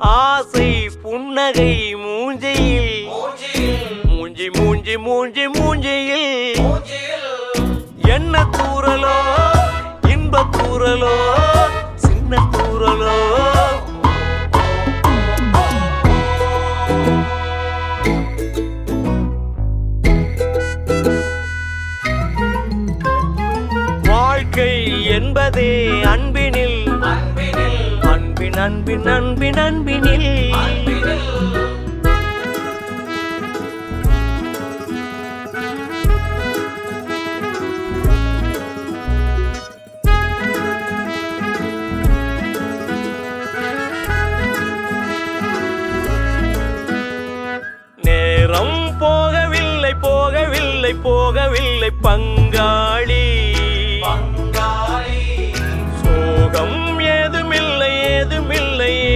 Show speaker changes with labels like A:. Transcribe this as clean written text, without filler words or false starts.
A: ஆசை புன்னகை மூஞ்சியில் மூஞ்சி மூஞ்சி மூஞ்சி மூஞ்சியில் என்ன தூரலோ இன்ப தூரலோ சின்ன தூரலோ வாழ்க்கை என்பதே அன்பினில் அன்பின் அன்பின் அன்பின் அன்பினில் நேரம் போகவில்லை போகவில்லை போகவில்லை பங்காளி